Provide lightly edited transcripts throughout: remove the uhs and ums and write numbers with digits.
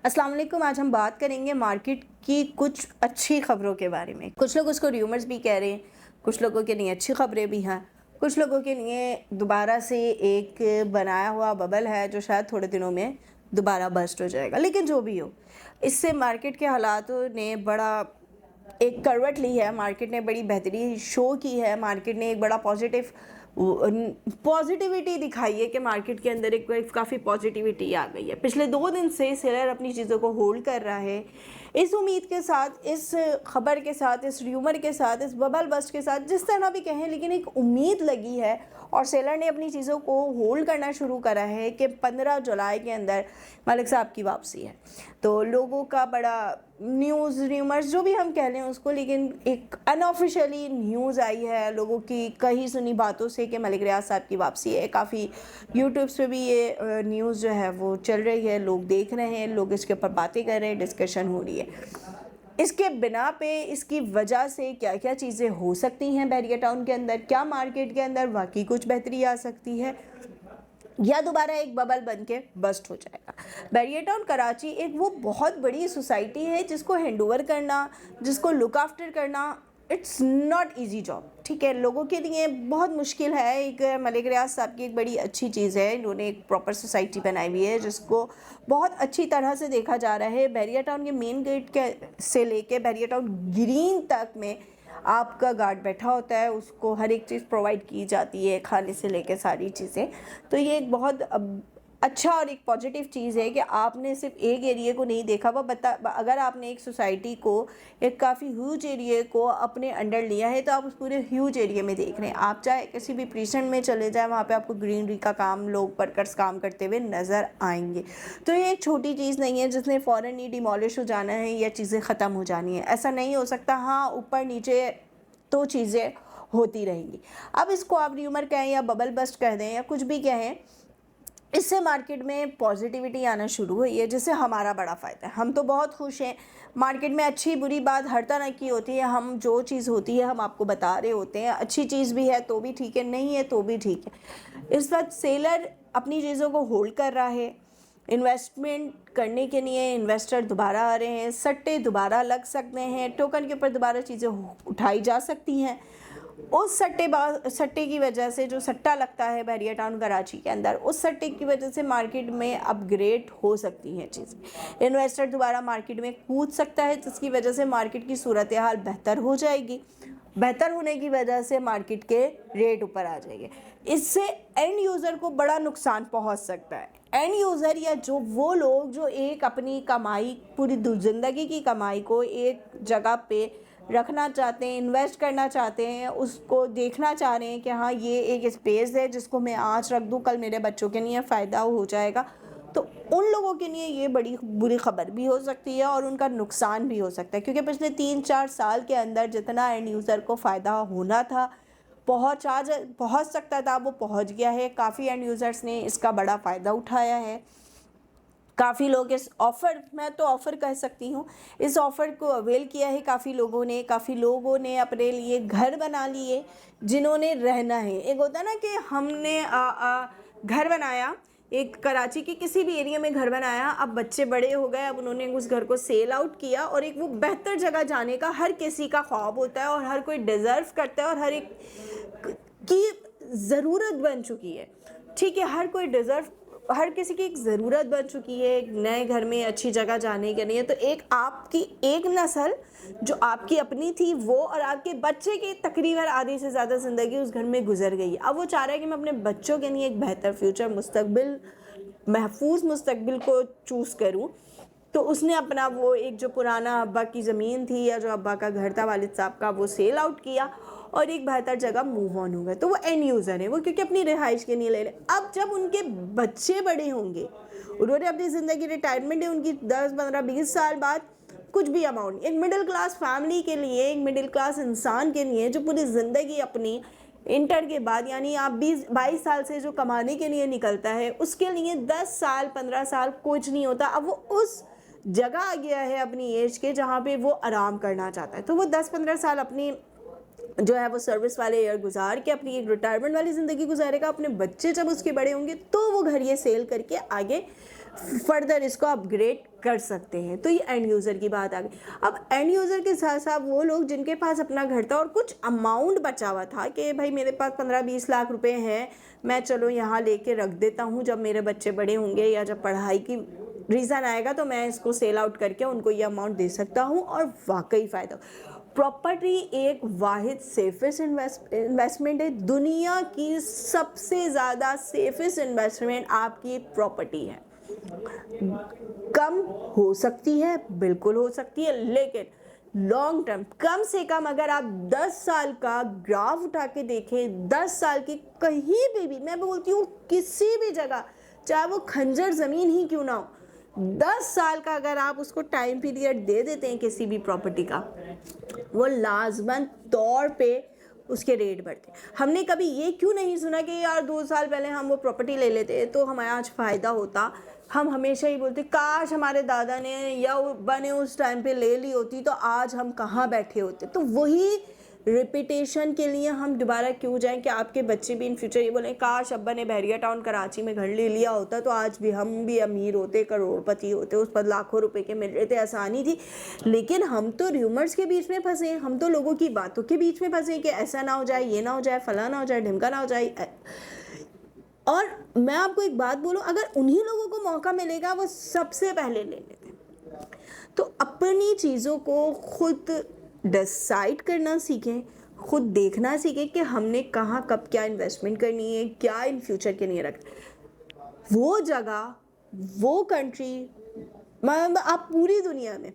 अस्सलाम वालेकुम। आज हम बात करेंगे मार्केट की कुछ अच्छी खबरों के बारे में। कुछ लोग उसको र्यूमर्स भी कह रहे हैं, कुछ लोगों के लिए अच्छी खबरें भी हैं, कुछ लोगों के लिए दोबारा से एक बनाया हुआ बबल है जो शायद थोड़े दिनों में दोबारा बस्ट हो जाएगा। लेकिन जो भी हो, इससे मार्केट के हालातों ने बड़ा एक करवट ली है, मार्केट ने बड़ी बेहतरी शो की है, मार्केट ने एक बड़ा पॉजिटिविटी दिखाई है कि मार्केट के अंदर एक काफ़ी पॉजिटिविटी आ गई है। पिछले 2 दिन से सेलर अपनी चीज़ों को होल्ड कर रहा है, इस उम्मीद के साथ, इस खबर के साथ, इस र्यूमर के साथ, इस बबल बस्ट के साथ, जिस तरह भी कहें, लेकिन एक उम्मीद लगी है और सेलर ने अपनी चीज़ों को होल्ड करना शुरू करा है कि 15 जुलाई के अंदर मलिक साहब की वापसी है। तो लोगों का बड़ा न्यूज़ र्यूमर्स जो भी हम कह लें उसको, लेकिन एक अनऑफिशियली न्यूज़ आई है लोगों की कही सुनी बातों से कि मलिक रियाज साहब की वापसी है। काफ़ी यूट्यूब्स पे भी ये न्यूज़ जो है वो चल रही है, लोग देख रहे हैं, लोग इसके ऊपर बातें कर रहे हैं, डिस्कशन हो रही है। इसके बिना पे, इसकी वजह से क्या क्या चीज़ें हो सकती हैं बैरियर टाउन के अंदर, क्या मार्केट के अंदर वाकई कुछ बेहतरी आ सकती है या दोबारा एक बबल बन के बस्ट हो जाएगा। बैरियर टाउन कराची एक वो बहुत बड़ी सोसाइटी है जिसको हैंडओवर करना, जिसको लुक आफ्टर करना, इट्स नॉट इजी जॉब। ठीक है, लोगों के लिए बहुत मुश्किल है। एक मलिक रियाज साहब की एक बड़ी अच्छी चीज़ है, इन्होंने एक प्रॉपर सोसाइटी बनाई हुई है जिसको बहुत अच्छी तरह से देखा जा रहा है। बैरियर टाउन के मेन गेट के से लेके बैरियर टाउन ग्रीन तक में आपका गार्ड बैठा होता है, उसको हर एक चीज़ प्रोवाइड की जाती है, खाने से लेकर सारी चीज़ें। तो ये एक बहुत अच्छा और एक पॉजिटिव चीज़ है कि आपने सिर्फ एक एरिया को नहीं देखा। अगर आपने एक सोसाइटी को, एक काफ़ी ह्यूज एरिया को अपने अंडर लिया है तो आप उस पूरे ह्यूज एरिया में देख रहे हैं। आप चाहे किसी भी प्रीसेंट में चले जाएं, वहाँ पे आपको ग्रीनरी का काम, लोग वर्कर्स काम करते हुए नज़र आएंगे। तो ये एक छोटी चीज़ नहीं है जिसने फ़ौरन ही डिमोलिश हो जाना है या चीज़ें ख़त्म हो जानी है, ऐसा नहीं हो सकता। हाँ, ऊपर नीचे तो चीज़ें होती रहेंगी। अब इसको आप र्यूमर कहें या बबल बस्ट कह दें या कुछ भी कहें, इससे मार्केट में पॉजिटिविटी आना शुरू हुई है, जिससे हमारा बड़ा फ़ायदा है। हम तो बहुत खुश हैं। मार्केट में अच्छी बुरी बात हर तरह की होती है, हम जो चीज़ होती है हम आपको बता रहे होते हैं। अच्छी चीज़ भी है तो भी ठीक है, नहीं है तो भी ठीक है। इस वक्त सेलर अपनी चीज़ों को होल्ड कर रहा है, इन्वेस्टमेंट करने के लिए इन्वेस्टर दोबारा आ रहे हैं, सट्टे दोबारा लग सकते हैं, टोकन के ऊपर दोबारा चीज़ें उठाई जा सकती हैं। उस सट्टे की वजह से, जो सट्टा लगता है बैरियर टाउन कराची के अंदर, उस सट्टे की वजह से मार्केट में अपग्रेड हो सकती हैं चीज़ें। इन्वेस्टर दोबारा मार्केट में कूद सकता है, जिसकी वजह से मार्केट की सूरत हाल बेहतर हो जाएगी। बेहतर होने की वजह से मार्केट के रेट ऊपर आ जाएंगे। इससे एंड यूज़र को बड़ा नुकसान पहुंच सकता है। एंड यूज़र या जो वो लोग जो एक अपनी कमाई, पूरी ज़िंदगी की कमाई को एक जगह पे रखना चाहते हैं, इन्वेस्ट करना चाहते हैं, उसको देखना चाह रहे हैं कि हाँ ये एक स्पेस है जिसको मैं आज रख दूँ, कल मेरे बच्चों के लिए फ़ायदा हो जाएगा, तो उन लोगों के लिए ये बड़ी बुरी खबर भी हो सकती है और उनका नुकसान भी हो सकता है। क्योंकि पिछले 3-4 साल के अंदर जितना एंड यूज़र को फ़ायदा होना था, पहुँच सकता था, वो पहुँच गया है। काफ़ी एंड यूज़र्स ने इसका बड़ा फ़ायदा उठाया है। काफ़ी लोग इस ऑफ़र, मैं तो ऑफ़र कह सकती हूँ, इस ऑफ़र को अवेल किया है काफ़ी लोगों ने अपने लिए घर बना लिए जिन्होंने रहना है। एक होता है ना कि हमने घर बनाया, एक कराची के किसी भी एरिया में घर बनाया, अब बच्चे बड़े हो गए, अब उन्होंने उस घर को सेल आउट किया और एक वो बेहतर जगह जाने का हर किसी का ख्वाब होता है और हर कोई डिज़र्व करता है और हर एक की ज़रूरत बन चुकी है। ठीक है, हर किसी की एक ज़रूरत बन चुकी है एक नए घर में अच्छी जगह जाने के लिए। तो एक आपकी एक नस्ल जो आपकी अपनी थी, वो और आपके बच्चे की तकरीबन आधी से ज़्यादा ज़िंदगी उस घर में गुजर गई। अब वो चाह रहा है कि मैं अपने बच्चों के लिए एक बेहतर फ्यूचर, मुस्तकबिल, महफूज मुस्तकबिल को चूज़ करूँ। तो उसने अपना वो एक जो पुराना अब्बा की ज़मीन थी या जो अब्बा का घर था वालिद साहब का, वो सेल आउट किया और एक बेहतर जगह मूव ऑन हो गए। तो वो एंड यूज़र है, वो क्योंकि अपनी रिहाइश के लिए ले रहे। अब जब उनके बच्चे बड़े होंगे, उन्होंने अपनी ज़िंदगी, रिटायरमेंट है उनकी 10-15-20 साल बाद, कुछ भी अमाउंट, एक मिडिल क्लास फैमिली के लिए, एक मिडिल क्लास इंसान के लिए जो पूरी ज़िंदगी अपनी इंटर के बाद, यानी आप 20-22 साल से जो कमाने के लिए निकलता है, उसके लिए 10 साल 15 साल कुछ नहीं होता। अब वो उस जगह आ गया है अपनी एज के जहाँ पे वो आराम करना चाहता है, तो वो 10-15 साल अपनी जो है वो सर्विस वाले ईयर गुजार के अपनी एक रिटायरमेंट वाली ज़िंदगी गुजारेगा। अपने बच्चे जब उसके बड़े होंगे तो वो घर ये सेल करके आगे फर्दर इसको अपग्रेड कर सकते हैं। तो ये एंड यूज़र की बात आ गई। अब एंड यूज़र के साथ साथ वो लोग जिनके पास अपना घर था और कुछ अमाउंट बचा हुआ था कि भाई मेरे पास 15-20 लाख रुपए हैं, मैं चलो यहाँ लेके रख देता हूँ, जब मेरे बच्चे बड़े होंगे या जब पढ़ाई की रीज़न आएगा तो मैं इसको सेल आउट करके उनको ये अमाउंट दे सकता हूँ और वाकई फ़ायदा। प्रॉपर्टी एक वाहिद सेफेस्ट इन्वेस्टमेंट है। दुनिया की सबसे ज़्यादा सेफेस्ट इन्वेस्टमेंट आपकी प्रॉपर्टी है। कम हो सकती है, बिल्कुल हो सकती है, लेकिन लॉन्ग टर्म कम से कम अगर आप 10 साल का ग्राफ उठा के देखें, 10 साल की कहीं पे भी, मैं बोलती हूँ किसी भी जगह, चाहे वो खंजर ज़मीन ही क्यों ना हो, 10 साल का अगर आप उसको टाइम पीरियड दे देते हैं किसी भी प्रॉपर्टी का, वो लाजमन तौर पे उसके रेट बढ़ते हैं। हमने कभी ये क्यों नहीं सुना कि यार 2 साल पहले हम वो प्रॉपर्टी ले लेते तो हमें आज फ़ायदा होता। हम हमेशा ही बोलते काश हमारे दादा ने या बने उस टाइम पे ले ली होती तो आज हम कहाँ बैठे होते। तो वही रिपीटेशन के लिए हम दोबारा क्यों जाएं कि आपके बच्चे भी इन फ्यूचर ये बोलें काश अब्बा ने बहरिया टाउन कराची में घर ले लिया होता तो आज भी हम भी अमीर होते, करोड़पति होते, उस पर लाखों रुपए के मिल रहे थे, आसानी थी। लेकिन हम तो र्यूमर्स के बीच में फंसे, हम तो लोगों की बातों के बीच में फंसे कि ऐसा ना हो जाए, ये ना हो जाए, फला ना हो जाए, ढिमका ना हो जाए। और मैं आपको एक बात बोलूं, अगर उन्हीं लोगों को मौका मिलेगा वो सबसे पहले ले लेते। तो अपनी चीज़ों को खुद डिसाइड करना सीखें, खुद देखना सीखें कि हमने कहाँ कब क्या इन्वेस्टमेंट करनी है, क्या इन फ्यूचर के लिए रखना। वो जगह, वो कंट्री, मतलब आप पूरी दुनिया में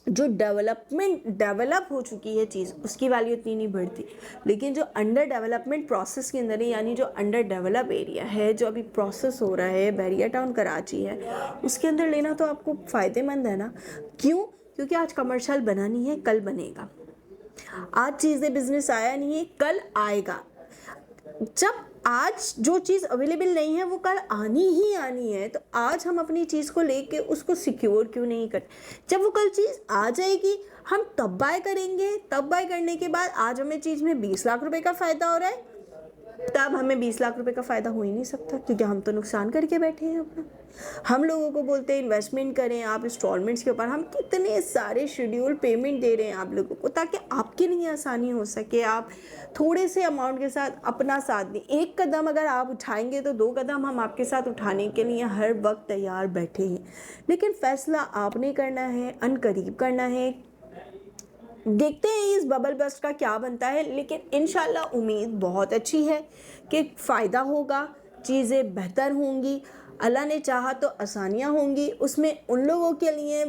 जो डेवलप हो चुकी है चीज़, उसकी वैल्यू इतनी नहीं बढ़ती, लेकिन जो अंडर डेवलपमेंट प्रोसेस के अंदर है, यानी जो अंडर डेवलप एरिया है, जो अभी प्रोसेस हो रहा है, बहरिया टाउन कराची है, उसके अंदर लेना तो आपको फ़ायदेमंद है ना। क्यों? क्योंकि आज कमर्शियल बना नहीं है, कल बनेगा। आज चीज़ें बिजनेस आया नहीं है, कल आएगा। जब आज जो चीज़ अवेलेबल नहीं है वो कल आनी ही आनी है, तो आज हम अपनी चीज़ को लेके उसको सिक्योर क्यों नहीं करते। जब वो कल चीज़ आ जाएगी हम तब बाय करेंगे। तब बाय करने के बाद आज हमें चीज़ में 20 लाख रुपए का फ़ायदा हो रहा है, तब हमें 20 लाख रुपए का फ़ायदा हो ही नहीं सकता, क्योंकि हम तो नुकसान करके बैठे हैं अपना। हम लोगों को बोलते हैं इन्वेस्टमेंट करें आप इंस्टॉलमेंट्स के ऊपर, हम कितने सारे शेड्यूल पेमेंट दे रहे हैं आप लोगों को ताकि आपके लिए आसानी हो सके, आप थोड़े से अमाउंट के साथ अपना साथ दें। एक कदम अगर आप उठाएंगे तो 2 कदम हम आपके साथ उठाने के लिए हर वक्त तैयार बैठे हैं, लेकिन फ़ैसला आपने करना है, अनकरीब करना है। देखते हैं इस बबल बस्ट का क्या बनता है, लेकिन इंशाल्लाह उम्मीद बहुत अच्छी है कि फ़ायदा होगा, चीज़ें बेहतर होंगी, अल्लाह ने चाहा तो आसानियाँ होंगी। उसमें उन लोगों के लिए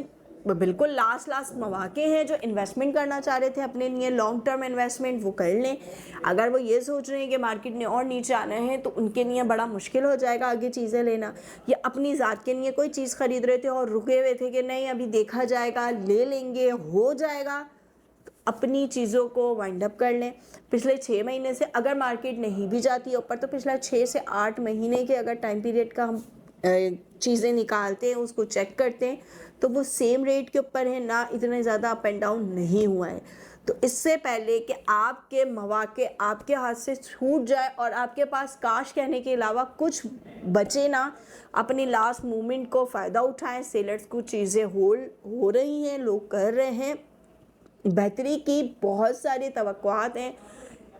बिल्कुल लास्ट मौके हैं जो इन्वेस्टमेंट करना चाह रहे थे अपने लिए, लॉन्ग टर्म इन्वेस्टमेंट, वो कर लें। अगर वो ये सोच रहे हैं कि मार्केट ने और नीचे आना है तो उनके लिए बड़ा मुश्किल हो जाएगा आगे चीज़ें लेना, या अपनी ज़ात के लिए कोई चीज़ ख़रीद रहे थे और रुके हुए थे कि नहीं अभी देखा जाएगा, ले लेंगे, हो जाएगा, अपनी चीज़ों को वाइंड अप कर लें। पिछले 6 महीने से अगर मार्केट नहीं भी जाती है ऊपर, तो पिछला 6 से 8 महीने के अगर टाइम पीरियड का हम चीज़ें निकालते हैं, उसको चेक करते हैं, तो वो सेम रेट के ऊपर है, ना इतने ज़्यादा अप एंड डाउन नहीं हुआ है। तो इससे पहले कि आपके मौके आपके हाथ से छूट जाए और आपके पास काश कहने के अलावा कुछ बचे ना, अपनी लास्ट मोमेंट को फ़ायदा उठाएं। सेलर्स को चीज़ें होल्ड हो रही हैं, लोग कर रहे हैं, बेहतरी की बहुत सारी तवक्कुआत हैं।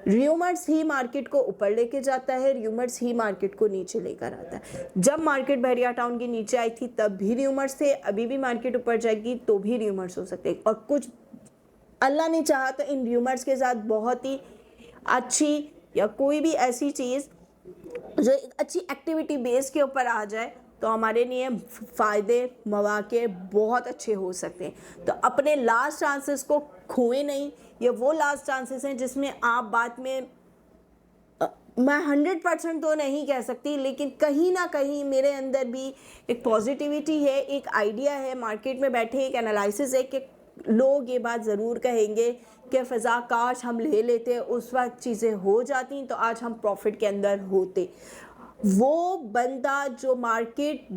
र्यूमर्स ही मार्केट को ऊपर लेके जाता है, र्यूमर्स ही मार्केट को नीचे लेकर आता है। जब मार्केट बहरिया टाउन के नीचे आई थी तब भी र्यूमर्स थे, अभी भी मार्केट ऊपर जाएगी तो भी र्यूमर्स हो सकते हैं, और कुछ अल्लाह ने चाहा तो इन र्यूमर्स के साथ बहुत ही अच्छी या कोई भी ऐसी चीज़ जो एक अच्छी एक्टिविटी बेस के ऊपर आ जाए तो हमारे लिए फ़ायदे मौके बहुत अच्छे हो सकते हैं। तो अपने लास्ट चांसेस को खोए नहीं। ये वो लास्ट चांसेस हैं जिसमें आप बाद में, मैं 100% तो नहीं कह सकती, लेकिन कहीं ना कहीं मेरे अंदर भी एक पॉजिटिविटी है, एक आइडिया है, मार्केट में बैठे एक एनालिसिस है कि लोग ये बात ज़रूर कहेंगे कि फ़ज़ा काश हम ले लेते, उस वक्त चीज़ें हो जाती तो आज हम प्रॉफिट के अंदर होते। वो बंदा जो मार्केट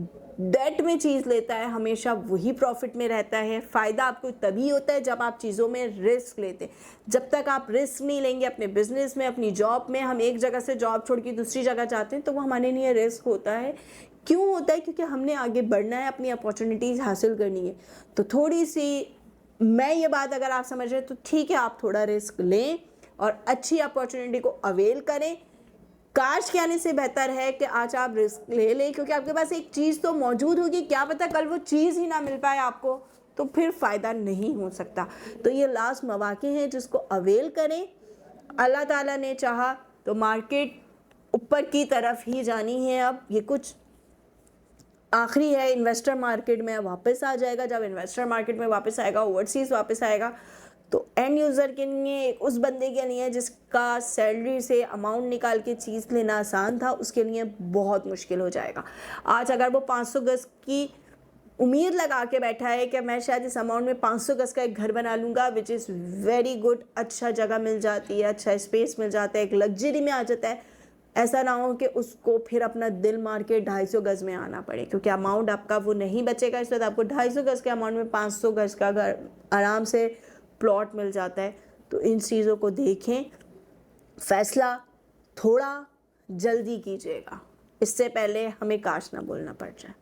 डेट में चीज़ लेता है हमेशा वही प्रॉफिट में रहता है। फ़ायदा आपको तभी होता है जब आप चीज़ों में रिस्क लेते हैं। जब तक आप रिस्क नहीं लेंगे अपने बिजनेस में, अपनी जॉब में, हम एक जगह से जॉब छोड़ के दूसरी जगह जाते हैं तो वो हमारे लिए रिस्क होता है क्यों होता है? क्योंकि हमने आगे बढ़ना है, अपनी अपॉर्चुनिटीज़ हासिल करनी है। तो थोड़ी सी मैं ये बात अगर आप समझ रहे हैं तो ठीक है, आप थोड़ा रिस्क लें और अच्छी अपॉर्चुनिटी को अवेल करें। काश के आने से बेहतर है कि आज आप रिस्क ले लें, क्योंकि आपके पास एक चीज़ तो मौजूद होगी, क्या पता कल वो चीज़ ही ना मिल पाए आपको, तो फिर फ़ायदा नहीं हो सकता। तो ये लास्ट मौके हैं जिसको अवेल करें। अल्लाह ताला ने चाहा तो मार्केट ऊपर की तरफ ही जानी है। अब ये कुछ आखिरी है, इन्वेस्टर मार्केट में वापस आ जाएगा। जब इन्वेस्टर मार्केट में वापस आएगा, ओवरसीज़ वापस आएगा, तो एंड यूज़र के लिए, उस बंदे के लिए जिसका सैलरी से अमाउंट निकाल के चीज़ लेना आसान था, उसके लिए बहुत मुश्किल हो जाएगा। आज अगर वो 500 गज़ की उम्मीद लगा के बैठा है कि मैं शायद इस अमाउंट में 500 गज़ का एक घर बना लूँगा, विच इज़ वेरी गुड, अच्छा जगह मिल जाती है, अच्छा स्पेस मिल जाता है, एक लग्जरी में आ जाता है। ऐसा ना हो कि उसको फिर अपना दिल मार के 250 गज़ में आना पड़े, क्योंकि अमाउंट आपका वो नहीं बचेगा। इस वक्त आपको 250 गज़ के अमाउंट में 500 गज़ का घर आराम से प्लॉट मिल जाता है। तो इन चीज़ों को देखें, फ़ैसला थोड़ा जल्दी कीजिएगा, इससे पहले हमें काश ना बोलना पड़ जाए।